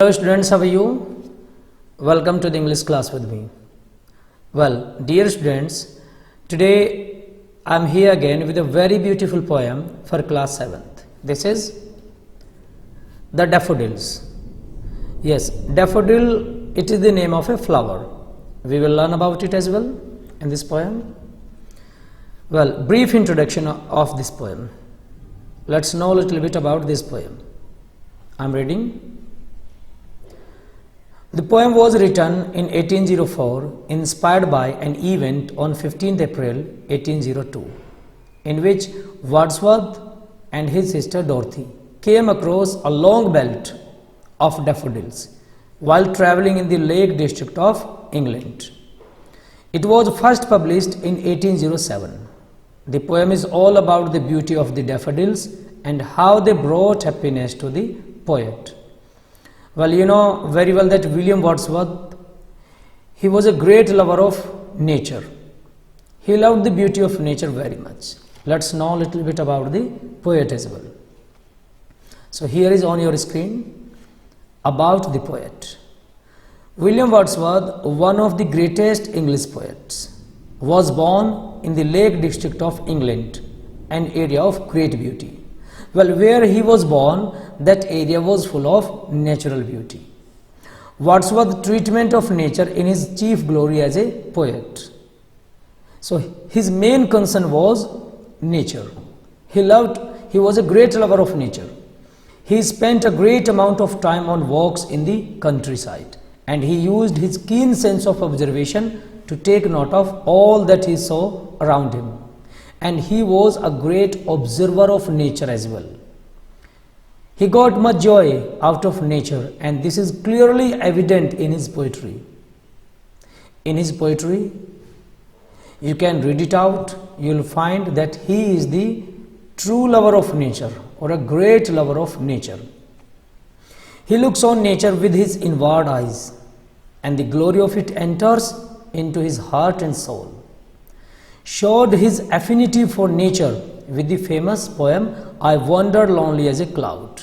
Hello students, how are you? Welcome to the English class with me. Well, dear students, today I am here again with a very beautiful poem for class 7th. This is The Daffodils. Yes, daffodil, it is the name of a flower. We will learn about it as well in this poem. Well, brief introduction of this poem. Let's know a little bit about this poem. I am reading. The poem was written in 1804, inspired by an event on 15th April 1802, in which Wordsworth and his sister Dorothy came across a long belt of daffodils while travelling in the Lake District of England. It was first published in 1807. The poem is all about the beauty of the daffodils and how they brought happiness to the poet. Well, you know very well that William Wordsworth, he was a great lover of nature. He loved the beauty of nature very much. Let's know a little bit about the poet as well. So here is on your screen about the poet. William Wordsworth, one of the greatest English poets, was born in the Lake District of England, an area of great beauty. Well, where he was born, that area was full of natural beauty. Wordsworth's treatment of nature in his chief glory as a poet. So his main concern was nature. He was a great lover of nature. He spent a great amount of time on walks in the countryside, and he used his keen sense of observation to take note of all that he saw around him. And he was a great observer of nature as well. He got much joy out of nature, and this is clearly evident in his poetry. In his poetry, you can read it out, you will find that he is the true lover of nature, or a great lover of nature. He looks on nature with his inward eyes, and the glory of it enters into his heart and soul. Showed his affinity for nature with the famous poem I Wandered Lonely as a Cloud.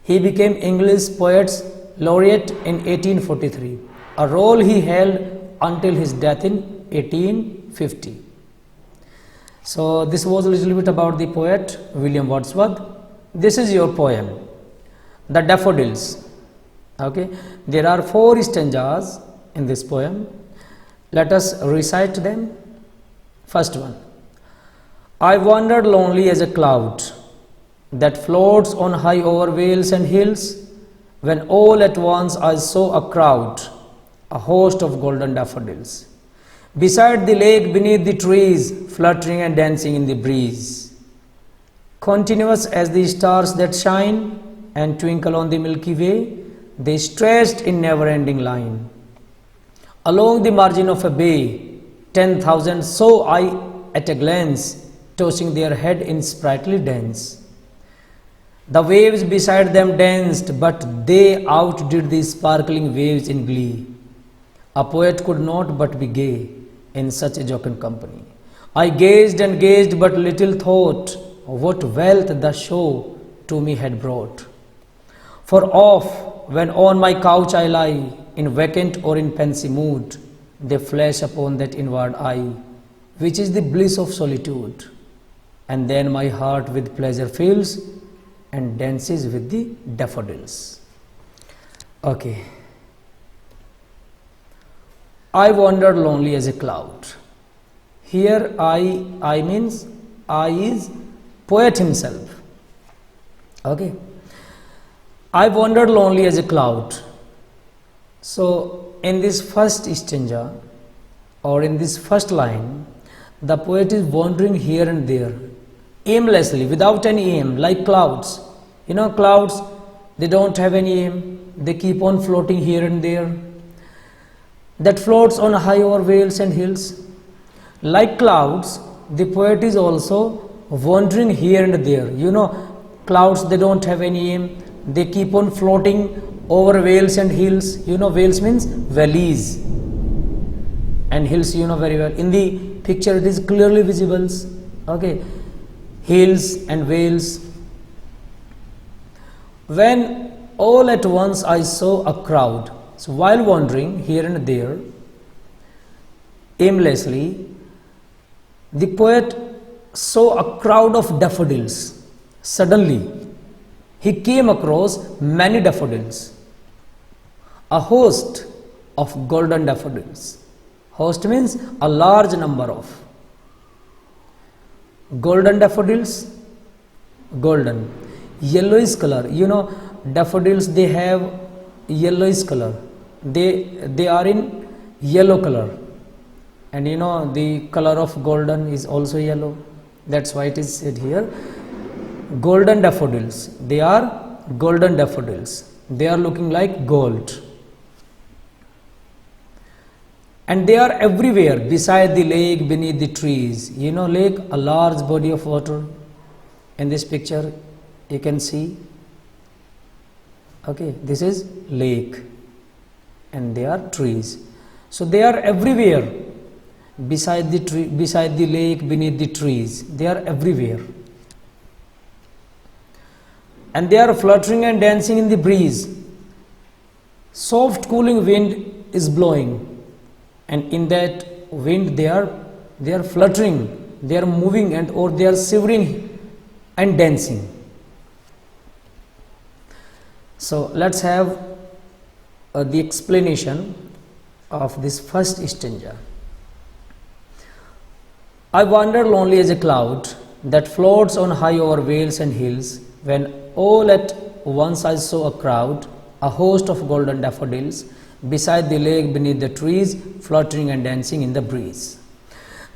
He became English Poets Laureate in 1843, a role he held until his death in 1850. So this was a little bit about the poet William Wordsworth. This is your poem, The Daffodils. Okay, there are 4 stanzas in this poem. Let us recite them. First one. I wandered lonely as a cloud that floats on high over vales and hills, when all at once I saw a crowd, a host of golden daffodils, beside the lake beneath the trees, fluttering and dancing in the breeze. Continuous as the stars that shine and twinkle on the Milky Way, they stretched in never-ending line. Along the margin of a bay, 10,000 saw I at a glance, tossing their head in sprightly dance. The waves beside them danced, but they outdid the sparkling waves in glee. A poet could not but be gay in such a jocund company. I gazed and gazed, but little thought what wealth the show to me had brought. For oft, when on my couch I lie, in vacant or in pensive mood, they flash upon that inward eye, which is the bliss of solitude. And then my heart with pleasure fills and dances with the daffodils. Okay. I wandered lonely as a cloud. Here I means I is poet himself. Okay. I wandered lonely as a cloud. So in this first stanza, or in this first line, the poet is wandering here and there, aimlessly, without any aim, like clouds. You know, clouds, they don't have any aim, they keep on floating here and there. That floats on high over vales and hills. Like clouds, the poet is also wandering here and there. You know, clouds, they don't have any aim, they keep on floating over vales and hills. You know, vales means valleys, and hills you know very well. In the picture it is clearly visible. Okay, hills and vales. When all at once I saw a crowd. So while wandering here and there, aimlessly, the poet saw a crowd of daffodils. Suddenly, he came across many daffodils, a host of golden daffodils. Host means a large number of golden daffodils. Golden, yellowish color. You know, daffodils, they have yellowish color. They are in yellow color, and you know the color of golden is also yellow. That's why it is said here golden daffodils. They are golden daffodils. They are looking like gold, and they are everywhere, beside the lake, beneath the trees. You know, lake, a large body of water. In this picture you can see, okay, this is lake and they are trees. So they are everywhere, beside the tree, beside the lake, beneath the trees. They are everywhere, and they are fluttering and dancing in the breeze. Soft cooling wind is blowing, and in that wind they are fluttering, they are moving, and or they are shivering and dancing. So let's have the explanation of this first stanza. I wander lonely as a cloud that floats on high over vales and hills, when all at once I saw a crowd, a host of golden daffodils, beside the lake, beneath the trees, fluttering and dancing in the breeze.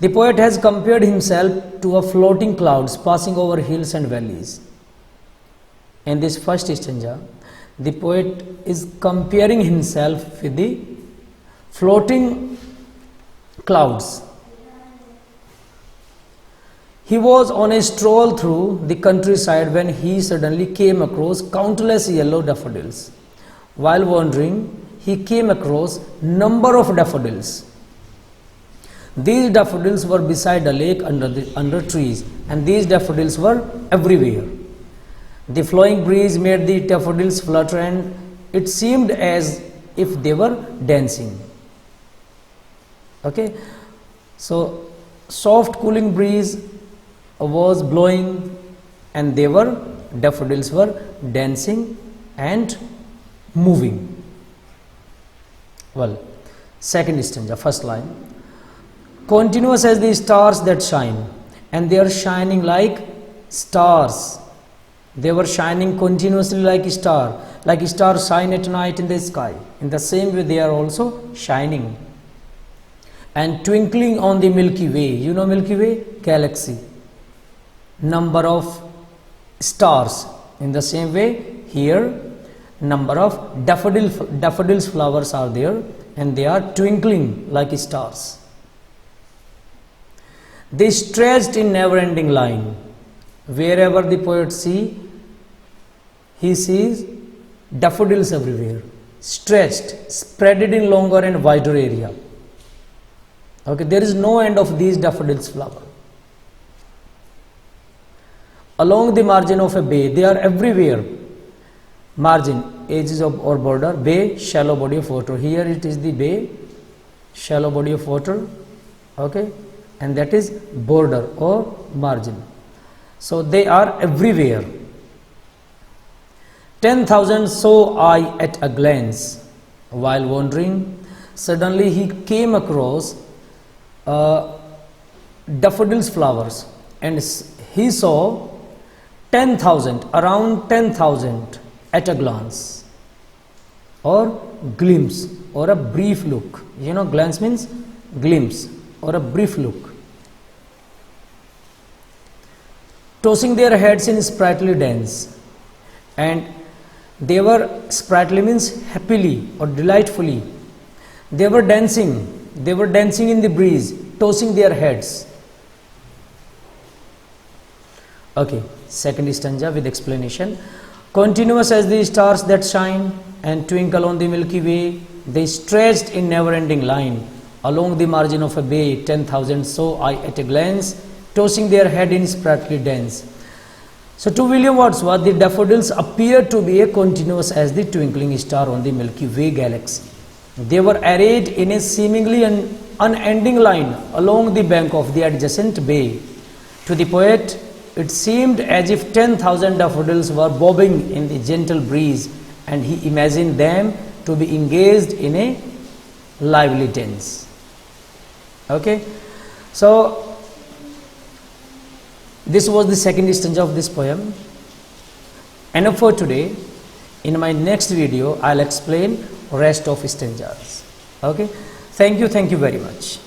The poet has compared himself to a floating clouds passing over hills and valleys. In this first stanza, the poet is comparing himself with the floating clouds. He was on a stroll through the countryside when he suddenly came across countless yellow daffodils. While wandering, he came across number of daffodils. These daffodils were beside a lake under trees, and these daffodils were everywhere. The flowing breeze made the daffodils flutter, and it seemed as if they were dancing. Okay, so soft cooling breeze was blowing, and daffodils were dancing and moving. Well, second stanza, first line. Continuous as the stars that shine, and they are shining like stars. They were shining continuously like stars shine at night in the sky. In the same way, they are also shining and twinkling on the Milky Way. You know Milky Way? Galaxy. Number of stars. In the same way, here number of daffodils flowers are there, and they are twinkling like stars. They stretched in never-ending line. Wherever the poet he sees daffodils everywhere, stretched, spreaded in longer and wider area. Okay, there is no end of these daffodils flower. Along the margin of a bay, they are everywhere. Margin, edges of or border, bay, shallow body of water. Here it is the bay, shallow body of water. Okay, and that is border or margin. So they are everywhere. 10,000 saw I at a glance. While wandering, suddenly he came across daffodils flowers, and he saw 10,000, around 10,000 at a glance, or glimpse, or a brief look. You know, glance means glimpse or a brief look. Tossing their heads in sprightly dance, and they were, sprightly means happily or delightfully. They were dancing in the breeze, tossing their heads. Okay, second stanza with explanation. Continuous as the stars that shine and twinkle on the Milky Way, they stretched in never-ending line. Along the margin of a bay, 10,000 saw I at a glance, tossing their head in sprightly dance. So to William Wordsworth, the daffodils appeared to be as continuous as the twinkling star on the Milky Way galaxy. They were arrayed in a seemingly unending line along the bank of the adjacent bay. To the poet, it seemed as if 10,000 daffodils were bobbing in the gentle breeze, and he imagined them to be engaged in a lively dance. Okay, so this was the second stanza of this poem. Enough for today. In my next video, I'll explain rest of stanzas. Okay, thank you very much.